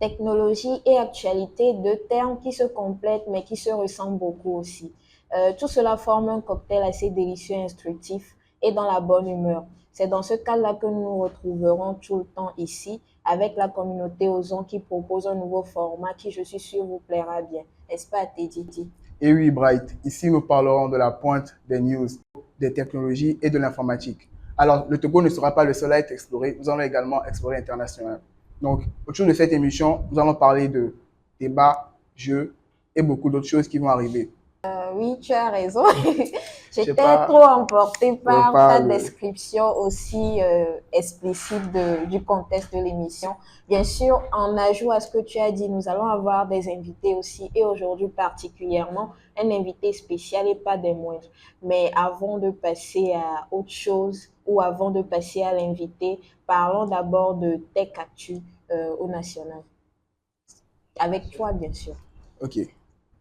Technologie et actualité, deux termes qui se complètent mais qui se ressemblent beaucoup aussi. Tout cela forme un cocktail assez délicieux et instructif et dans la bonne humeur. C'est dans ce cadre-là que nous nous retrouverons tout le temps ici avec la communauté Ozon qui propose un nouveau format qui, je suis sûre, vous plaira bien. N'est-ce pas, Teddy? Et oui, Bright, ici nous parlerons de la pointe des news, des technologies et de l'informatique. Alors, le Togo ne sera pas le seul à être exploré, nous allons également explorer l'international. Donc, autour de cette émission, nous allons parler de débats, jeux et beaucoup d'autres choses qui vont arriver. Oui, tu as raison. Je sais J'étais trop pas, emportée par pas ta le... description aussi explicite du contexte de l'émission. Bien sûr, en ajout à ce que tu as dit, nous allons avoir des invités aussi, et aujourd'hui particulièrement, un invité spécial et pas des moindres. Mais avant de passer à autre chose ou avant de passer à l'invité, parlons d'abord de Tech Actu au national. Avec toi, bien sûr. Ok.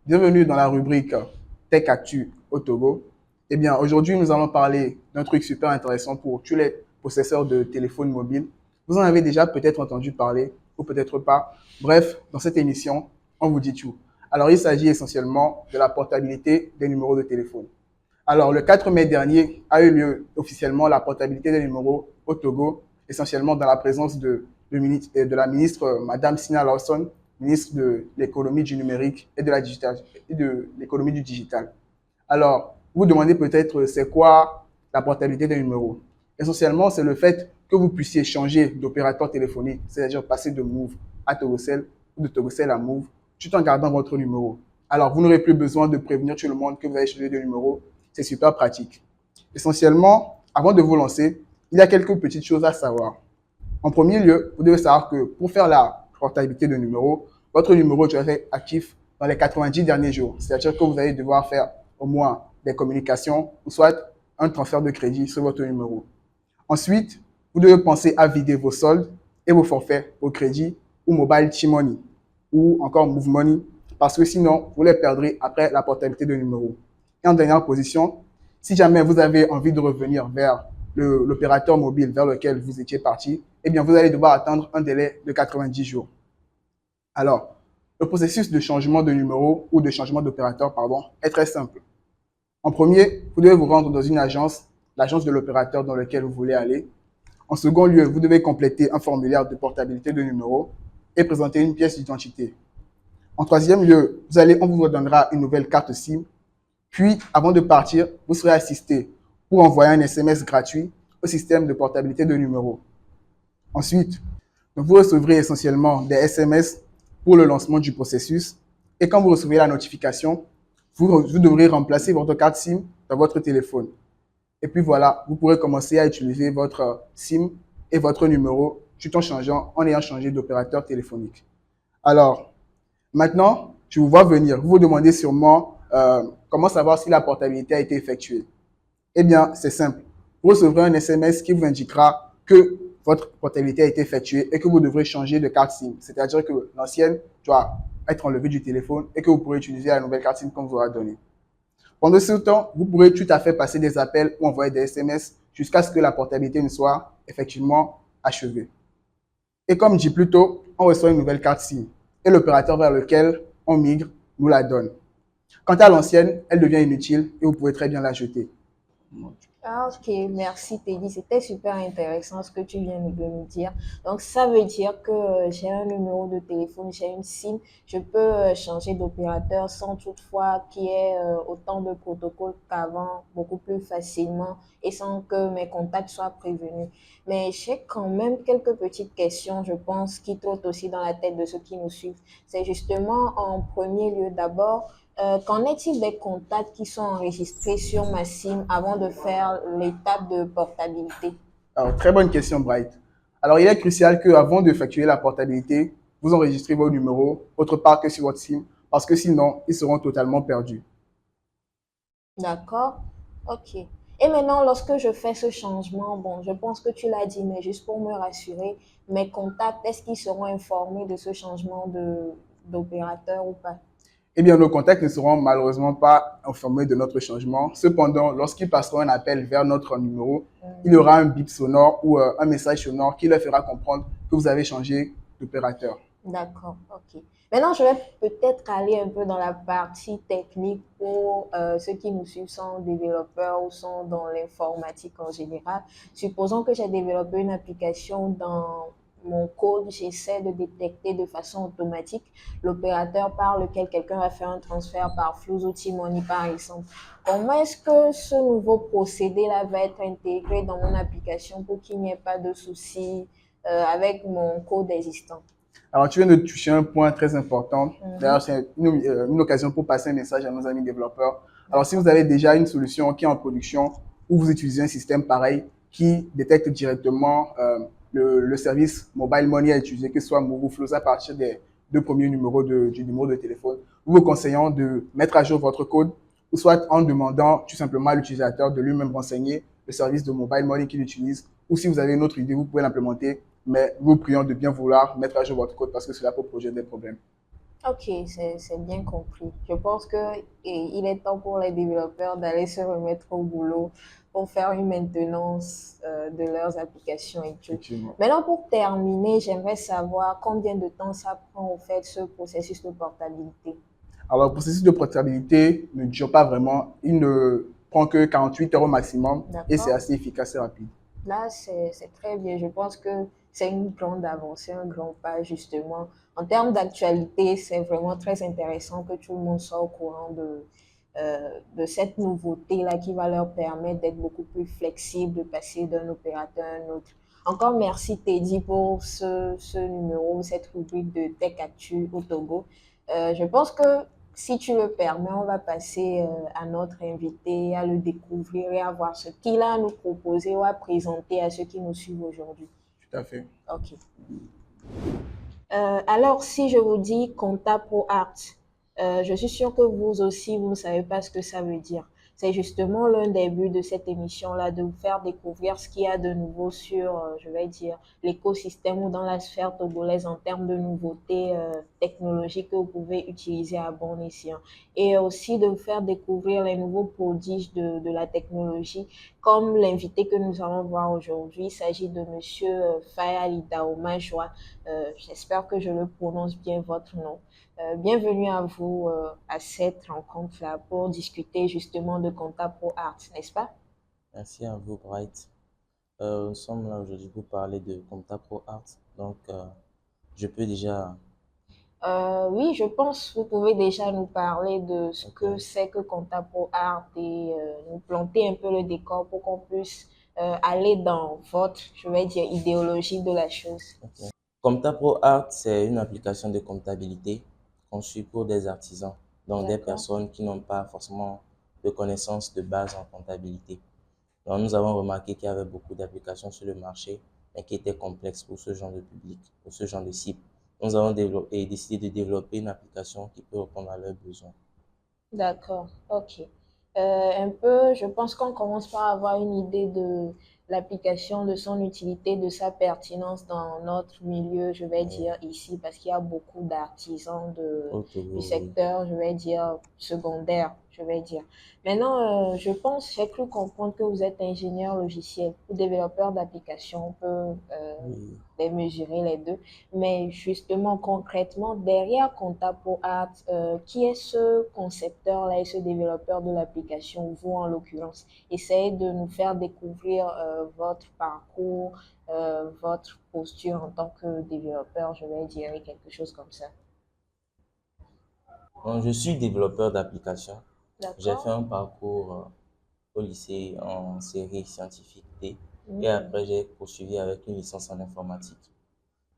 Bienvenue dans la rubrique Tech Actu au Togo. Eh bien, aujourd'hui, nous allons parler d'un truc super intéressant pour tous les possesseurs de téléphones mobiles. Vous en avez déjà peut-être entendu parler ou peut-être pas. Bref, dans cette émission, on vous dit tout. Alors, il s'agit essentiellement de la portabilité des numéros de téléphone. Alors, le 4 mai dernier a eu lieu officiellement la portabilité des numéros au Togo, essentiellement dans la présence de la ministre Madame Sina Lawson, ministre de l'économie du numérique et de l'économie du digital. Alors, vous vous demandez peut-être c'est quoi la portabilité des numéros. Essentiellement, c'est le fait que vous puissiez changer d'opérateur téléphonique, c'est-à-dire passer de Move à Togocel ou de Togocel à Move, tout en gardant votre numéro. Alors, vous n'aurez plus besoin de prévenir tout le monde que vous avez changé de numéro. C'est super pratique. Essentiellement, avant de vous lancer, il y a quelques petites choses à savoir. En premier lieu, vous devez savoir que pour faire la portabilité de numéro, votre numéro doit être actif dans les 90 derniers jours. C'est-à-dire que vous allez devoir faire au moins des communications ou soit un transfert de crédit sur votre numéro. Ensuite, vous devez penser à vider vos soldes et vos forfaits au crédit ou mobile T-Money ou encore Move Money parce que sinon, vous les perdrez après la portabilité de numéro. Et en dernière position, si jamais vous avez envie de revenir vers l'opérateur mobile vers lequel vous étiez parti, eh bien, vous allez devoir attendre un délai de 90 jours. Alors, le processus de changement de numéro ou de changement d'opérateur, pardon, est très simple. En premier, vous devez vous rendre dans une agence, l'agence de l'opérateur dans lequel vous voulez aller. En second lieu, vous devez compléter un formulaire de portabilité de numéro et présenter une pièce d'identité. En troisième lieu, on vous redonnera une nouvelle carte SIM. Puis, avant de partir, vous serez assisté pour envoyer un SMS gratuit au système de portabilité de numéro. Ensuite, vous recevrez essentiellement des SMS pour le lancement du processus. Et quand vous recevrez la notification, vous devrez remplacer votre carte SIM dans votre téléphone. Et puis voilà, vous pourrez commencer à utiliser votre SIM et votre numéro tout en ayant changé d'opérateur téléphonique. Alors, maintenant, je vous vois venir. Vous vous demandez sûrement comment savoir si la portabilité a été effectuée. Eh bien, c'est simple. Vous recevrez un SMS qui vous indiquera que votre portabilité a été effectuée et que vous devrez changer de carte SIM. C'est-à-dire que l'ancienne doit être enlevée du téléphone et que vous pourrez utiliser la nouvelle carte SIM qu'on vous aura donnée. Pendant ce temps, vous pourrez tout à fait passer des appels ou envoyer des SMS jusqu'à ce que la portabilité ne soit effectivement achevée. Et comme dit plus tôt, on reçoit une nouvelle carte SIM et l'opérateur vers lequel on migre nous la donne. Quant à l'ancienne, elle devient inutile et vous pouvez très bien la jeter. Ah, ok, merci Teddy. C'était super intéressant ce que tu viens de me dire. Donc, ça veut dire que j'ai un numéro de téléphone, j'ai une SIM, je peux changer d'opérateur sans toutefois qu'il y ait autant de protocoles qu'avant, beaucoup plus facilement et sans que mes contacts soient prévenus. Mais j'ai quand même quelques petites questions, je pense, qui trottent aussi dans la tête de ceux qui nous suivent. C'est justement en premier lieu d'abord. Qu'en est-il des contacts qui sont enregistrés sur ma SIM avant de faire l'étape de portabilité? Alors, très bonne question, Bright. Alors, il est crucial qu'avant d'effectuer la portabilité, vous enregistrez vos numéros autre part que sur votre SIM, parce que sinon, ils seront totalement perdus. D'accord? Ok. Et maintenant, lorsque je fais ce changement, bon, je pense que tu l'as dit, mais juste pour me rassurer, mes contacts, est-ce qu'ils seront informés de ce changement d'opérateur ou pas? Eh bien, nos contacts ne seront malheureusement pas informés de notre changement. Cependant, lorsqu'ils passeront un appel vers notre numéro, il y aura un bip sonore ou un message sonore qui leur fera comprendre que vous avez changé d'opérateur. D'accord, ok. Maintenant, je vais peut-être aller un peu dans la partie technique pour ceux qui nous suivent sont développeurs ou sont dans l'informatique en général. Supposons que j'ai développé une application dans mon code, j'essaie de détecter de façon automatique l'opérateur par lequel quelqu'un va faire un transfert par Flux ou T-Money par exemple. Comment est-ce que ce nouveau procédé-là va être intégré dans mon application pour qu'il n'y ait pas de soucis avec mon code existant? Alors, tu viens de toucher un point très important. Mhm. D'ailleurs, c'est une occasion pour passer un message à nos amis développeurs. Alors, si vous avez déjà une solution qui est en production ou vous utilisez un système pareil qui détecte directement le service mobile money à utiliser, que ce soit Movo Flows à partir des deux premiers numéros du numéro de téléphone, nous vous conseillons de mettre à jour votre code ou soit en demandant tout simplement à l'utilisateur de lui-même renseigner le service de mobile money qu'il utilise. Ou si vous avez une autre idée, vous pouvez l'implémenter, mais nous vous prions de bien vouloir mettre à jour votre code parce que cela peut poser des problèmes. Ok, c'est bien compris. Je pense que il est temps pour les développeurs d'aller se remettre au boulot pour faire une maintenance de leurs applications et tout. Effectivement. Maintenant, pour terminer, j'aimerais savoir combien de temps ça prend au fait ce processus de portabilité. Alors, le processus de portabilité ne dure pas vraiment. Il ne prend que 48 heures au maximum et c'est D'accord? assez efficace et rapide. Là, c'est très bien. Je pense que c'est une grande avancée, un grand pas, justement. En termes d'actualité, c'est vraiment très intéressant que tout le monde soit au courant de cette nouveauté-là qui va leur permettre d'être beaucoup plus flexible, de passer d'un opérateur à un autre. Encore merci, Teddy, pour ce numéro, cette rubrique de Tech Actu au Togo. Je pense que si tu le permets, on va passer à notre invité, à le découvrir et à voir ce qu'il a à nous proposer ou à présenter à ceux qui nous suivent aujourd'hui. Tout à fait. OK. Alors, si je vous dis Compta Pro Art, je suis sûre que vous aussi, vous ne savez pas ce que ça veut dire. C'est justement l'un des buts de cette émission-là, de vous faire découvrir ce qu'il y a de nouveau sur, je vais dire, l'écosystème ou dans la sphère togolaise en termes de nouveautés technologiques que vous pouvez utiliser à bon escient. Et aussi de vous faire découvrir les nouveaux prodiges de la technologie, comme l'invité que nous allons voir aujourd'hui. Il s'agit de Monsieur Faya Lidaoma Joa. J'espère que je le prononce bien votre nom. Bienvenue à vous à cette rencontre-là pour discuter justement de Compta Pro Art, n'est-ce pas? Merci à vous, Bright. Nous sommes là aujourd'hui pour parler de Compta Pro Art. Donc, je peux déjà. Oui, je pense que vous pouvez déjà nous parler de ce Ok, que c'est que Compta Pro Art et nous planter un peu le décor pour qu'on puisse aller dans votre, je vais dire, idéologie de la chose. ok. Compta Pro Art, c'est une application de comptabilité conçue pour des artisans, donc des D'accord. personnes qui n'ont pas forcément de connaissances de base en comptabilité. Donc, nous avons remarqué qu'il y avait beaucoup d'applications sur le marché, mais qui étaient complexes pour ce genre de public, pour ce genre de cible. Nous avons décidé de développer une application qui peut répondre à leurs besoins. D'accord, ok. Un peu, je pense qu'on commence par avoir une idée de l'application, de son utilité, de sa pertinence dans notre milieu, je vais Oui. dire ici, parce qu'il y a beaucoup d'artisans Au du Togo, oui. secteur, je vais dire secondaire, je vais dire. Maintenant, je pense, j'ai cru comprendre que vous êtes ingénieur logiciel ou développeur d'applications, on peut Oui. les mesurer les deux. Mais justement, concrètement, derrière Contapo Art, qui est ce concepteur-là et ce développeur de l'application, vous en l'occurrence? Essayez de nous faire découvrir votre parcours, votre posture en tant que développeur, je vais dire, et quelque chose comme ça. Donc, je suis développeur d'applications. J'ai fait D'accord? un parcours au lycée en série scientifique T et Hmm. après j'ai poursuivi avec une licence en informatique.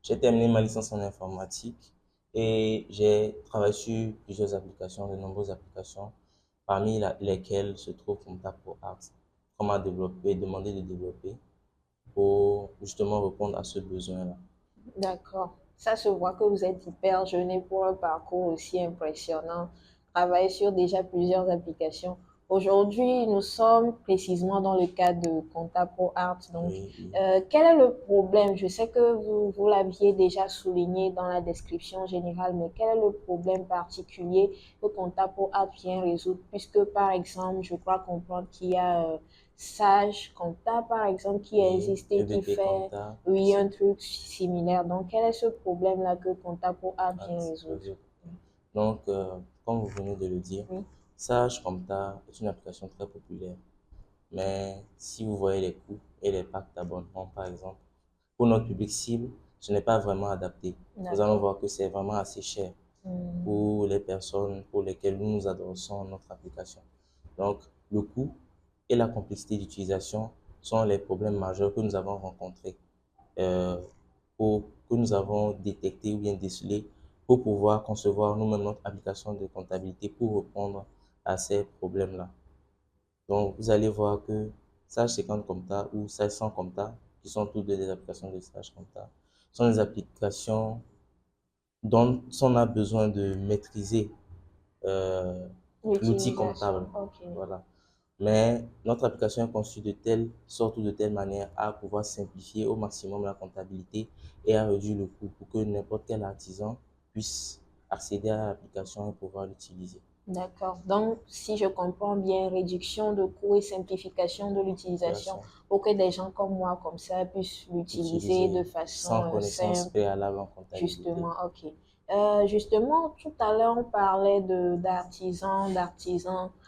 J'ai terminé ma licence en informatique et j'ai travaillé sur plusieurs applications, de nombreuses applications, parmi lesquelles se trouve Contapo Art, qu'on m'a développé, demandé de développer pour justement répondre à ce besoin-là. D'accord. Ça se voit que vous êtes hyper jeune et pour un parcours aussi impressionnant. Travaillez sur déjà plusieurs applications. Aujourd'hui, nous sommes précisément dans le cadre de Compta Pro Art. Donc, Oui, oui. quel est le problème? Je sais que vous l'aviez déjà souligné dans la description générale, mais quel est le problème particulier que Compta Pro Art vient résoudre? Puisque, par exemple, je crois comprendre qu'il y a Sage Compta, par exemple, qui Oui, existe et qui EBT fait, Compta, oui, c'est un truc similaire. Donc, quel est ce problème-là que Compta pour Art vient Axe résoudre? réseau. Donc, comme vous venez de le dire, Oui, Sage Compta est une application très populaire. Mais si vous voyez les coûts et les packs d'abonnement, par exemple, pour notre public cible, ce n'est pas vraiment adapté. Nous allons d'accord. voir que c'est vraiment assez cher Hmm, pour les personnes pour lesquelles nous nous adressons notre application. Donc, le coût et la complexité d'utilisation sont les problèmes majeurs que nous avons rencontrés, euh, que nous avons détectés ou bien décelés pour pouvoir concevoir nous-mêmes notre application de comptabilité pour répondre à ces problèmes-là. Donc, vous allez voir que Sage 50 Compta ou Sage 100 Compta, qui sont toutes deux des applications de Sage Compta, sont des applications dont on a besoin de maîtriser euh, l'outil comptable. l'utilisation, ok. Voilà. Mais notre application est conçue de telle sorte ou de telle manière à pouvoir simplifier au maximum la comptabilité et à réduire le coût pour que n'importe quel artisan puisse accéder à l'application et pouvoir l'utiliser. D'accord. Donc, si je comprends bien, réduction de coûts et simplification de l'utilisation Application pour que des gens comme moi, comme ça, puissent l'utiliser de utilisée façon sans connaissance simple. préalable en comptabilité. Justement, ok. Justement, tout à l'heure, on parlait d'artisans.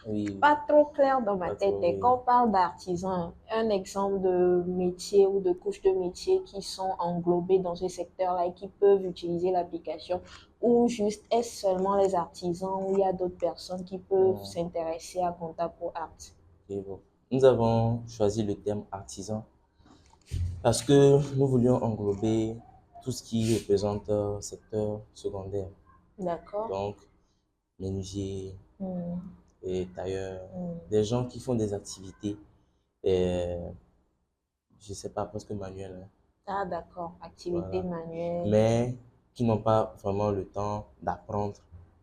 Oui, Pas trop clair dans ma pas tête. trop, Et oui. quand on parle d'artisans, un exemple de métier ou de couches de métier qui sont englobés dans ce secteur-là et qui peuvent utiliser l'application, ou juste est-ce seulement les artisans ou il y a d'autres personnes qui peuvent Hmm, s'intéresser à Compta pour Art? ok, bon. Nous avons choisi le terme artisan parce que nous voulions englober tout ce qui représente secteur secondaire. D'accord? Donc, menuisier Hmm, et tailleurs, hmm. des gens qui font des activités, euh, je sais pas, presque manuelles, hein, Ah, d'accord. Activité voilà, manuelle. mais qui n'ont pas vraiment le temps d'apprendre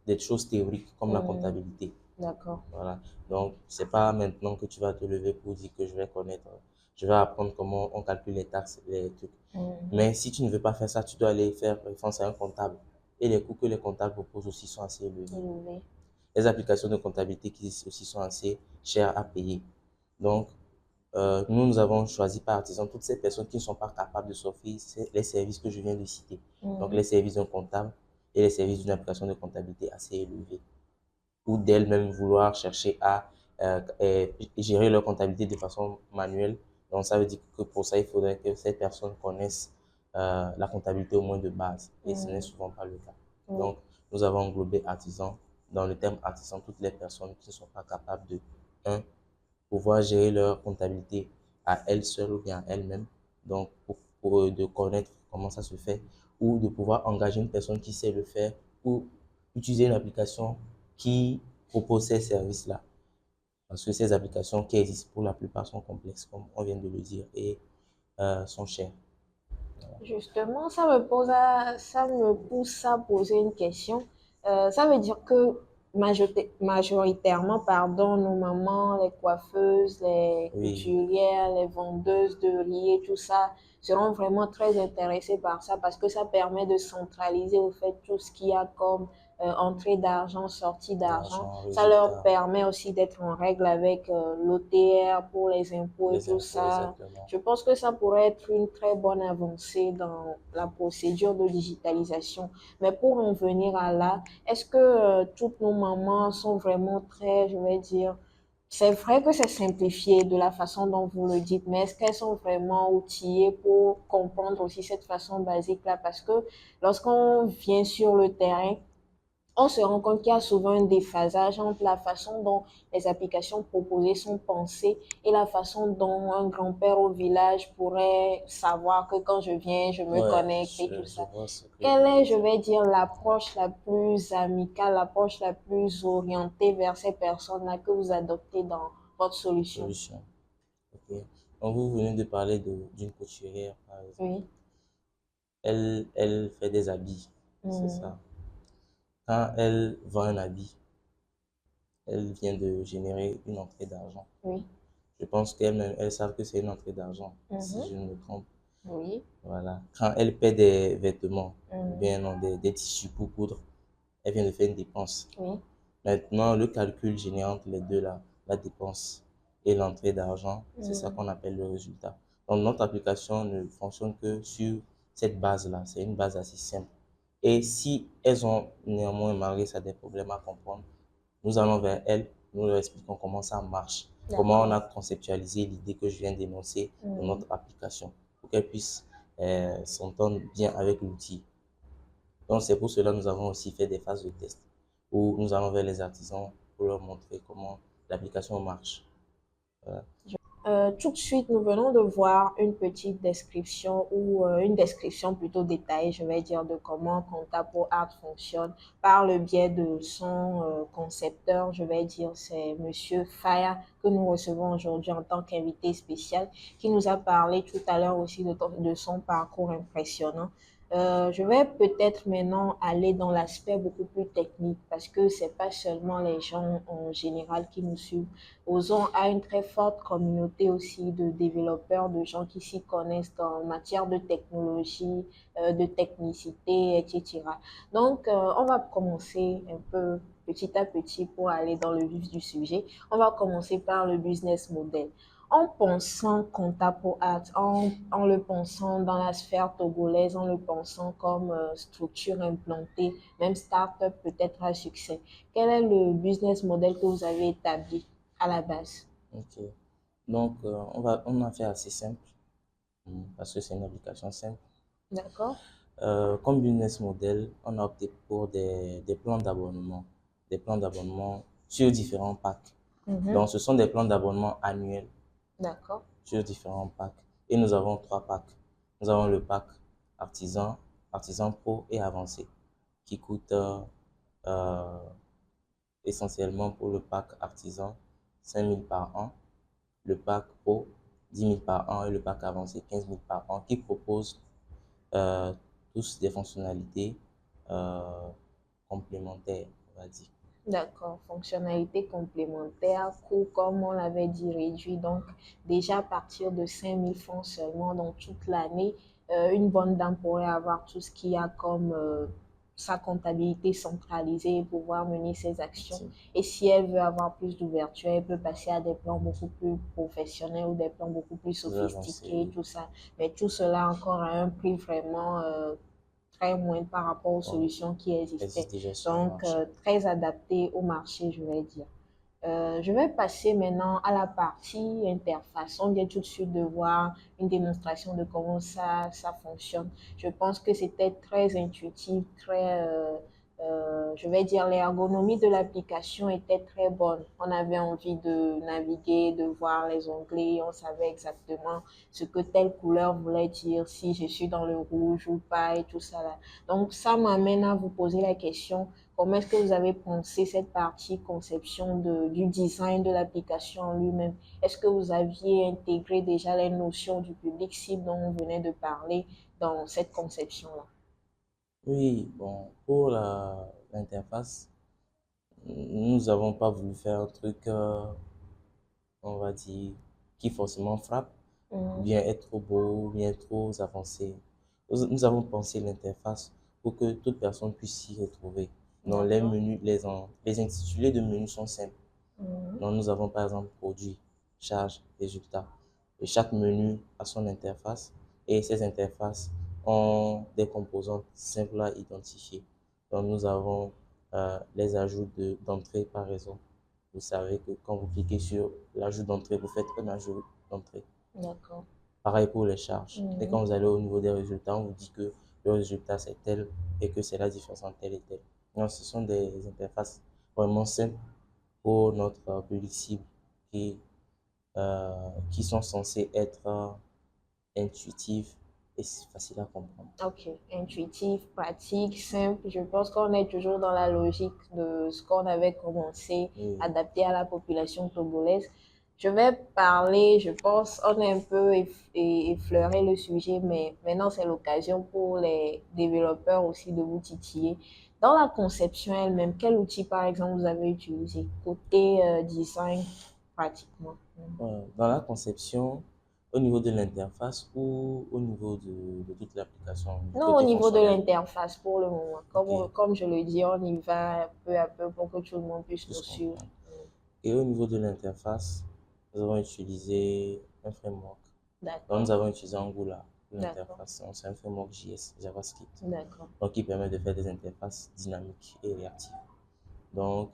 des choses théoriques comme la Hmm, comptabilité. d'accord. Voilà. Donc, c'est pas maintenant que tu vas te lever pour dire que je vais connaître, je vais apprendre comment on calcule les taxes, les trucs. Hmm, Mais si tu ne veux pas faire ça, tu dois aller faire référence à un comptable. Et les coûts que les comptables proposent aussi sont assez élevés. élevé. Les applications de comptabilité qui aussi sont assez chères à payer. Donc, nous avons choisi par artisan toutes ces personnes qui ne sont pas capables de s'offrir les services que je viens de citer. Donc, Hmm, les services d'un comptable et les services d'une application de comptabilité assez élevés ou d'elles-mêmes vouloir chercher à gérer leur comptabilité de façon manuelle. Donc, ça veut dire que pour ça, il faudrait que ces personnes connaissent la comptabilité au moins de base. Et ce n'est hmm. souvent pas le cas. Oui. Donc, nous avons englobé artisan. Dans le terme artisan, toutes les personnes qui ne sont pas capables de, un, pouvoir gérer leur comptabilité à elles seules ou bien à elles-mêmes. Donc, pour de connaître comment ça se fait ou de pouvoir engager une personne qui sait le faire ou utiliser une application qui propose ces services-là. Parce que ces applications qui existent pour la plupart sont complexes, comme on vient de le dire, et sont chères. Justement, ça me pousse à poser une question. Ça veut dire que majoritairement, pardon, nos mamans, les coiffeuses, les Oui, couturières, les vendeuses de riz, tout ça, seront vraiment très intéressées par ça parce que ça permet de centraliser au fait tout ce qu'il y a comme entrée d'argent, sortie d'argent. d'argent, Ça leur résultat, permet aussi d'être en règle avec l'OTR pour les impôts et les tout impôts, ça. exactement. Je pense que ça pourrait être une très bonne avancée dans la procédure de digitalisation. Mais pour en venir à là, est-ce que toutes nos mamans sont vraiment très, je vais dire, c'est vrai que c'est simplifié de la façon dont vous le dites, mais est-ce qu'elles sont vraiment outillées pour comprendre aussi cette façon basique-là? Parce que lorsqu'on vient sur le terrain, on se rend compte qu'il y a souvent un déphasage entre la façon dont les applications proposées sont pensées et la façon dont un grand-père au village pourrait savoir que quand je viens, je me Ouais, connecte et tout je ça. vois ce que Quelle vous est, voulez je dire. vais dire, l'approche la plus amicale, l'approche la plus orientée vers ces personnes-là que vous adoptez dans votre solution? Solution. Ok. Donc, vous venez de parler d'une couturière, par exemple. Oui. Elle fait des habits, c'est Hmm. ça. Quand elle vend un habit, elle vient de générer une entrée d'argent. Oui. Je pense qu'elle-même, elle savent que c'est une entrée d'argent, si Mhm. je ne me trompe. Oui. Voilà. Quand elle paie des vêtements, ou Hmm. bien non, des tissus pour coudre, elle vient de faire une dépense. Oui. Maintenant, le calcul génère entre les deux, là, la dépense. et l'entrée d'argent, c'est ça Mm. qu'on appelle le résultat. Donc, notre application ne fonctionne que sur cette base-là. C'est une base assez simple. Et si elles ont néanmoins, malgré ça, des problèmes à comprendre, nous allons vers elles, nous leur expliquons comment ça marche, comment on D'accord. a conceptualisé l'idée que je viens d'énoncer dans Mm. notre application, pour qu'elles puissent s'entendre bien avec l'outil. Donc, c'est pour cela que nous avons aussi fait des phases de test où nous allons vers les artisans pour leur montrer comment l'application marche. Voilà. Tout de suite, nous venons de voir une petite description ou une description plutôt détaillée, je vais dire, de comment Contapo Art fonctionne par le biais de son concepteur, je vais dire, c'est Monsieur Faya que nous recevons aujourd'hui en tant qu'invité spécial, qui nous a parlé tout à l'heure aussi de son parcours impressionnant. Je vais peut-être maintenant aller dans l'aspect beaucoup plus technique parce que c'est pas seulement les gens en général qui nous suivent. Ozon a une très forte communauté aussi de développeurs, de gens qui s'y connaissent en matière de technologie, de technicité, etc. Donc, on va commencer un peu petit à petit pour aller dans le vif du sujet. On va commencer par le business model. En pensant Contapo Art, en le pensant dans la sphère togolaise, en le pensant comme structure implantée, même start-up peut-être à succès, quel est le business model que vous avez établi à la base? Ok. Donc, on a fait assez simple parce que c'est une application simple. D'accord? Comme business model, on a opté pour des plans d'abonnement, des plans d'abonnement sur différents packs. Mhm. Donc, ce sont des plans d'abonnement annuels D'accord. sur différents packs. Et nous avons trois packs. Nous avons le pack artisan, artisan pro et avancé, qui coûte euh, essentiellement pour le pack artisan 5 000 par an, le pack pro 10 000 par an et le pack avancé 15 000 par an, qui propose euh, tous des fonctionnalités euh, complémentaires, on va dire. D'accord. Fonctionnalité complémentaire, coût, comme on l'avait dit, réduit. Donc, déjà à partir de 5 000 francs seulement, donc toute l'année, une bonne dame pourrait avoir tout ce qu'il y a comme sa comptabilité centralisée et pouvoir mener ses actions. Et si elle veut avoir plus d'ouverture, elle peut passer à des plans beaucoup plus professionnels ou des plans beaucoup plus Plus avancé, sophistiqués, oui. tout ça. Mais tout cela encore à un prix vraiment très moindre par rapport aux Bon, solutions qui existaient. existe déjà sur le Donc, marché. très adapté au marché, je vais dire. Je vais passer maintenant à la partie interface. On vient tout de suite de voir une démonstration de comment ça fonctionne. Je pense que c'était très intuitif, très, je vais dire, l'ergonomie de l'application était très bonne. On avait envie de naviguer, de voir les onglets, on savait exactement ce que telle couleur voulait dire, si je suis dans le rouge ou pas et tout ça là. Donc, ça m'amène à vous poser la question. Comment est-ce que vous avez pensé cette partie conception du design de l'application en lui-même? Est-ce que vous aviez intégré déjà les notions du public cible dont on venait de parler dans cette conception-là? Oui, bon, pour l'interface, nous n'avons pas voulu faire un truc, on va dire, qui forcément frappe, ou Mhm. bien être trop beau, ou bien trop avancé. Nous avons pensé l'interface pour que toute personne puisse s'y retrouver. Donc, les D'accord. menus, les intitulés de menus sont simples. Mhm. Donc, nous avons par exemple produit, charge, résultat. Et chaque menu a son interface et ces interfaces ont des composantes simples à identifier. Donc, nous avons les ajouts d'entrée par exemple. Vous savez que quand vous cliquez sur l'ajout d'entrée, vous faites un ajout d'entrée. D'accord. Pareil pour les charges. Et Mhm. quand vous allez au niveau des résultats, on vous dit que le résultat c'est tel et que c'est la différence entre tel et tel. Donc, ce sont des interfaces vraiment simples pour notre public cible qui, qui sont censées être intuitives et faciles à comprendre. Ok, intuitif, pratique, simple. Je pense qu'on est toujours dans la logique de ce qu'on avait commencé, Oui, adapté à la population togolaise. Je vais parler, je pense, on a un peu effleuré le sujet, mais maintenant c'est l'occasion pour les développeurs aussi de vous titiller. Dans la conception elle-même, quel outil par exemple vous avez utilisé côté design pratiquement? dans la conception, au niveau de l'interface ou au niveau de toute l'application, du Non, au côté niveau de fonctionnel. l'interface pour le moment. Ok, Comme je le dis, on y va peu à peu pour que tout le monde puisse je nous suivre. comprends. Et au niveau de l'interface, nous avons utilisé un framework. Donc, D'accord, nous avons utilisé Angular pour d'accord, l'interface. Donc, c'est un framework JS, JavaScript. d'accord. Donc, qui permet de faire des interfaces dynamiques et réactives. Donc,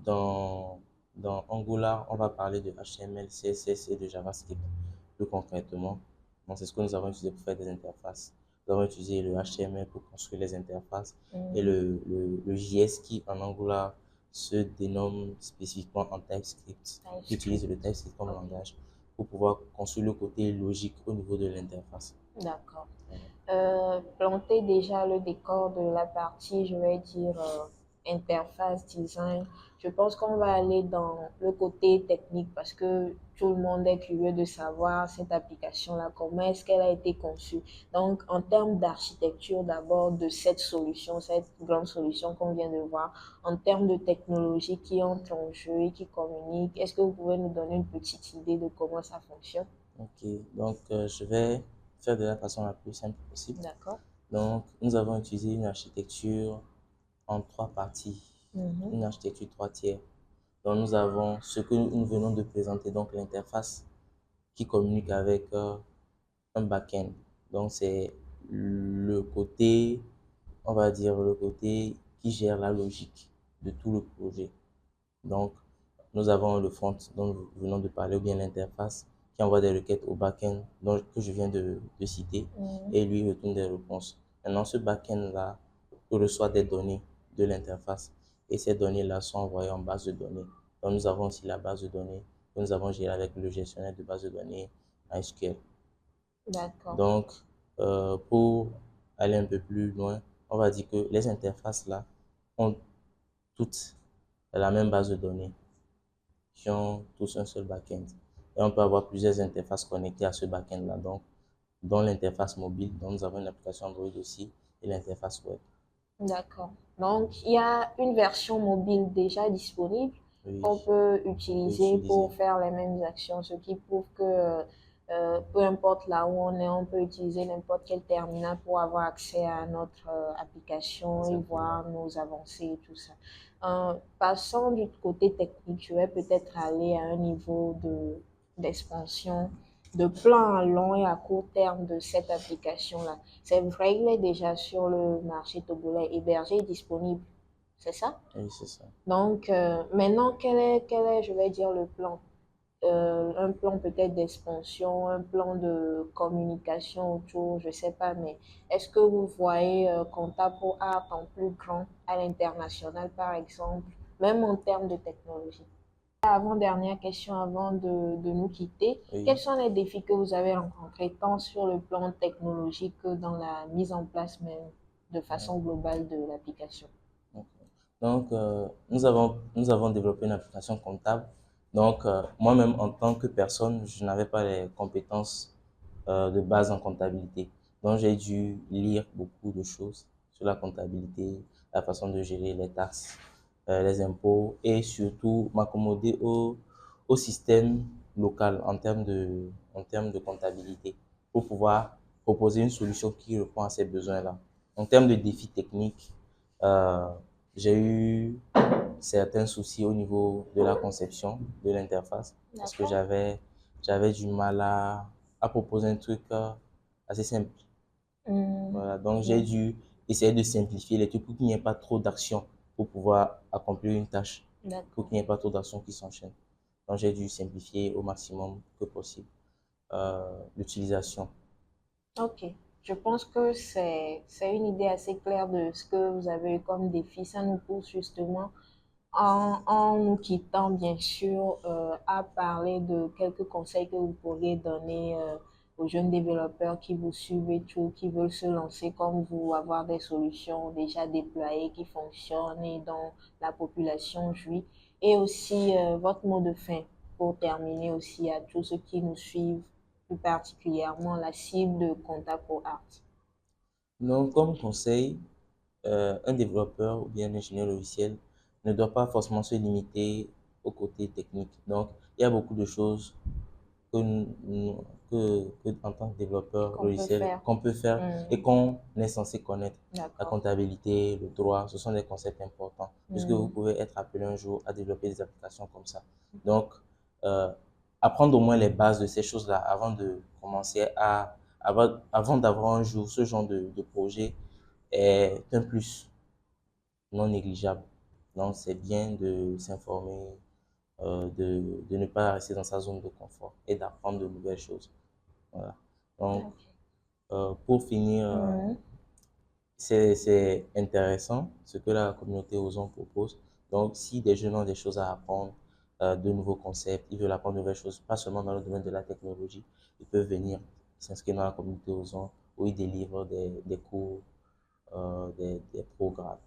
dans, dans Angular, on va parler de HTML, CSS et de JavaScript plus concrètement. Donc, c'est ce que nous avons utilisé pour faire des interfaces. Nous avons utilisé le HTML pour construire les interfaces et Mhm. le JS qui, en Angular, se dénomme spécifiquement en TypeScript, qui utilise TypeScript. le TypeScript comme Ok, langage pour pouvoir construire le côté logique au niveau de l'interface. d'accord. Planter déjà le décor de la partie, je vais dire, interface, design. Je pense qu'on va aller dans le côté technique parce que tout le monde est curieux de savoir cette application-là, comment est-ce qu'elle a été conçue. Donc, en termes d'architecture, d'abord, de cette solution, cette grande solution qu'on vient de voir, en termes de technologie qui entre en jeu et qui communique, est-ce que vous pouvez nous donner une petite idée de comment ça fonctionne? Ok, donc je vais faire de la façon la plus simple possible. D'accord. Donc, nous avons utilisé une architecture en trois parties, Mhm. une architecture trois tiers. Donc, nous avons ce que nous venons de présenter, donc l'interface qui communique avec un back-end. Donc, c'est le côté, on va dire, le côté qui gère la logique de tout le projet. Donc, nous avons le front dont nous venons de parler, ou bien l'interface qui envoie des requêtes au back-end que je viens de citer Mhm. et lui retourne des réponses. Maintenant, ce back-end-là reçoit des données de l'interface et ces données-là sont envoyées en base de données. Donc, nous avons aussi la base de données que nous avons gérée avec le gestionnaire de base de données MySQL. D'accord. Donc, pour aller un peu plus loin, on va dire que les interfaces là ont toutes la même base de données qui ont tous un seul back-end. Et on peut avoir plusieurs interfaces connectées à ce back-end-là. Donc, dans l'interface mobile, donc nous avons une application Android aussi et l'interface web. D'accord. Donc, il y a une version mobile déjà disponible Oui, qu'on peut on peut utiliser utiliser. pour faire les mêmes actions, ce qui prouve que peu importe là où on est, on peut utiliser n'importe quel terminal pour avoir accès à notre application et Exactement. voir nos avancées et tout ça. Passant du côté technique, je vais peut-être aller à un niveau d'expansion, de plan à long et à court terme de cette application-là. C'est vrai, il est déjà sur le marché togolais, hébergé et disponible. C'est ça? Oui, c'est ça. Donc, maintenant, quel est, je vais dire, le plan? Un plan peut-être d'expansion, un plan de communication autour, je sais pas, mais est-ce que vous voyez Compta pour Art en plus grand à l'international, par exemple, même en termes de technologie? Avant-dernière question avant de nous quitter. Oui. Quels sont les défis que vous avez rencontrés tant sur le plan technologique que dans la mise en place même de façon globale de l'application? Ok. Donc, nous avons développé une application comptable. Donc, moi-même, en tant que personne, je n'avais pas les compétences de base en comptabilité. Donc, j'ai dû lire beaucoup de choses sur la comptabilité, la façon de gérer les taxes, les impôts et surtout m'accommoder au système local en termes de comptabilité pour pouvoir proposer une solution qui répond à ces besoins-là. En termes de défis techniques, euh, j'ai eu certains soucis au niveau de la conception de l'interface parce que D'accord. j'avais du mal à proposer un truc assez simple. Hmm, Voilà, donc j'ai hmm, dû essayer de simplifier les trucs pour qu'il n'y ait pas trop d'actions pour pouvoir accomplir une tâche, pour d'accord. qu'il n'y ait pas trop d'actions qui s'enchaînent. Donc j'ai dû simplifier au maximum que possible l'utilisation. Ok. Je pense que c'est une idée assez claire de ce que vous avez eu comme défi. Ça nous pousse justement en nous quittant, bien sûr, à parler de quelques conseils que vous pourriez donner aux jeunes développeurs qui vous suivent et tout, qui veulent se lancer comme vous, avoir des solutions déjà déployées qui fonctionnent et dont la population jouit. Et aussi votre mot de fin pour terminer aussi à tous ceux qui nous suivent, plus particulièrement la cible de Contact Pro Art. Donc comme conseil, un développeur ou bien un ingénieur logiciel ne doit pas forcément se limiter au côté technique. Donc il y a beaucoup de choses que, en tant que développeur Qu'on peut logiciel faire. qu'on peut faire et Hmm, qu'on est censé connaître. La d'accord. comptabilité, le droit, ce sont des concepts importants puisque vous Hmm, pouvez être appelé un jour à développer des applications comme ça. Donc, euh, apprendre au moins les bases de ces choses-là avant de commencer avant d'avoir un jour ce genre de projet est un plus non négligeable. Donc, c'est bien de s'informer, de ne pas rester dans sa zone de confort et d'apprendre de nouvelles choses. Voilà. Donc, pour finir, Mhm. c'est intéressant ce que la communauté Ozon propose. Donc, si des jeunes ont des choses à apprendre, de nouveaux concepts, ils veulent apprendre de nouvelles choses, pas seulement dans le domaine de la technologie, ils peuvent venir s'inscrire dans la communauté Ozon où ils délivrent des cours, des programmes.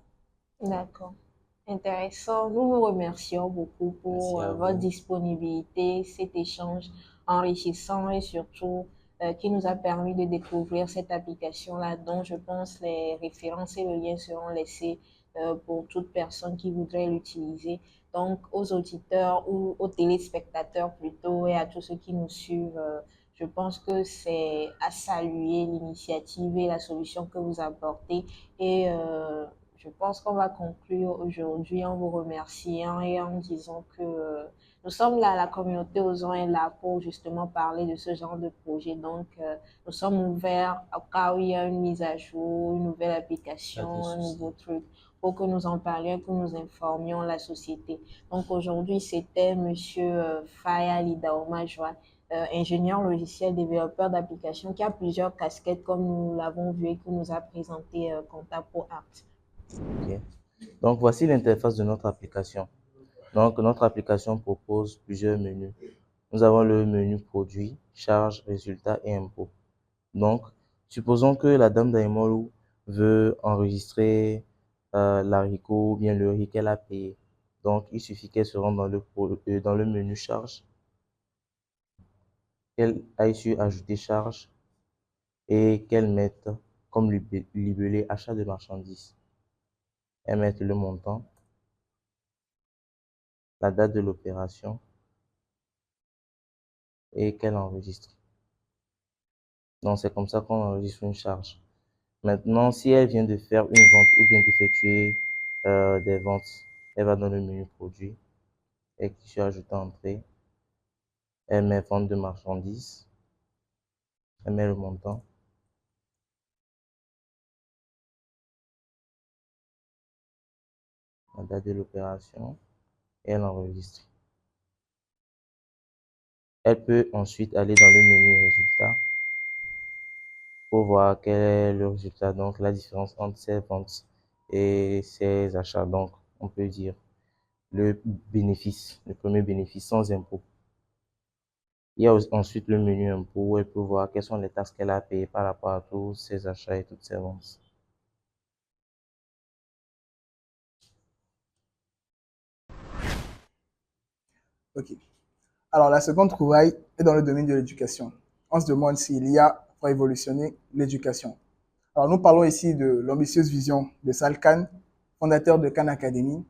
D'accord. Intéressant. Nous nous remercions beaucoup Merci pour à votre vous. disponibilité, cet échange enrichissant et surtout qui nous a permis de découvrir cette application-là dont je pense les références et le lien seront laissés pour toute personne qui voudrait l'utiliser. Donc, aux auditeurs ou aux téléspectateurs plutôt et à tous ceux qui nous suivent, je pense que c'est à saluer l'initiative et la solution que vous apportez et je pense qu'on va conclure aujourd'hui en vous remerciant et en disant que nous sommes là, la communauté Ozon est là pour justement parler de ce genre de projet. Donc, nous sommes ouverts au cas où il y a une mise à jour, une nouvelle Pas de application, un souci. nouveau truc, pour que nous en parlions, que nous informions la société. Donc, aujourd'hui, c'était Monsieur Faya Lidaoma Joa, ingénieur logiciel, développeur d'applications, qui a plusieurs casquettes, comme nous l'avons vu et que nous a présenté Contapo Art. OK. Donc, voici l'interface de notre application. Donc, notre application propose plusieurs menus. Nous avons le menu produit, charge, résultat et impôt. Donc, supposons que la dame d'Aimolo veut enregistrer l'haricot ou bien le riz qu'elle a payé. Donc, il suffit qu'elle se rende dans le menu charge, qu'elle aille sur ajouter charge et qu'elle mette comme libellé achat de marchandises. Elle mette le montant, la date de l'opération et qu'elle enregistre. Donc, c'est comme ça qu'on enregistre une charge. Maintenant, si elle vient de faire une vente ou bien d'effectuer des ventes, elle va dans le menu produit et qui sur ajouter entrée. Elle met vente de marchandises, elle met le montant, la date de l'opération et elle enregistre. Elle peut ensuite aller dans le menu résultat pour voir quel est le résultat, donc la différence entre ses ventes et ses achats. Donc, on peut dire le bénéfice, le premier bénéfice sans impôt. Il y a ensuite le menu impôt où elle peut voir quelles sont les taxes qu'elle a payées par rapport à tous ses achats et toutes ses ventes. Ok. Alors, la seconde trouvaille est dans le domaine de l'éducation. On se demande si l'IA va révolutionner l'éducation. Alors, nous parlons ici de l'ambitieuse vision de Sal Khan, fondateur de Khan Academy,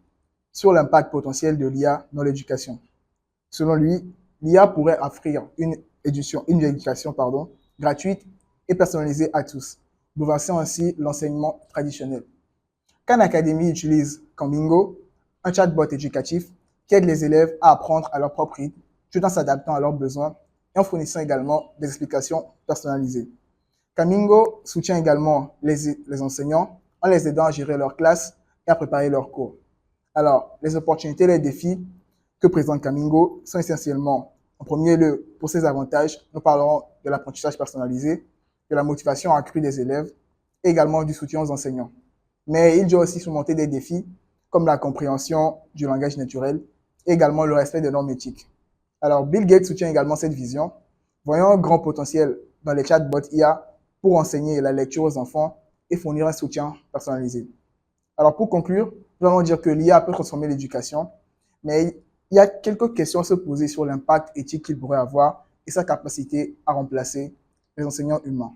sur l'impact potentiel de l'IA dans l'éducation. Selon lui, l'IA pourrait offrir une éducation gratuite et personnalisée à tous, bouleversant ainsi l'enseignement traditionnel. Khan Academy utilise Camingo, un chatbot éducatif qui aide les élèves à apprendre à leur propre rythme, tout en s'adaptant à leurs besoins et en fournissant également des explications personnalisées. Camingo soutient également les enseignants en les aidant à gérer leur classe et à préparer leurs cours. Alors, les opportunités et les défis que présente Camingo sont essentiellement, en premier lieu, pour ses avantages, nous parlerons de l'apprentissage personnalisé, de la motivation accrue des élèves et également du soutien aux enseignants. Mais il doit aussi surmonter des défis comme la compréhension du langage naturel et également le respect des normes éthiques. Alors, Bill Gates soutient également cette vision, voyant un grand potentiel dans les chatbots IA pour enseigner la lecture aux enfants et fournir un soutien personnalisé. Alors, pour conclure, nous allons dire que l'IA peut transformer l'éducation, mais il y a quelques questions à se poser sur l'impact éthique qu'il pourrait avoir et sa capacité à remplacer les enseignants humains.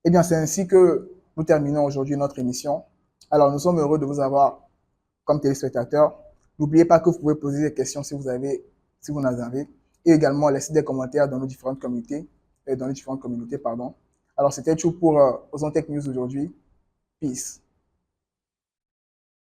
Eh bien, c'est ainsi que nous terminons aujourd'hui notre émission. Alors, nous sommes heureux de vous avoir comme téléspectateurs. N'oubliez pas que vous pouvez poser des questions si vous en avez, et également laisser des commentaires dans nos différentes communautés, Alors, c'était tout pour Ozon Tech News aujourd'hui. Peace.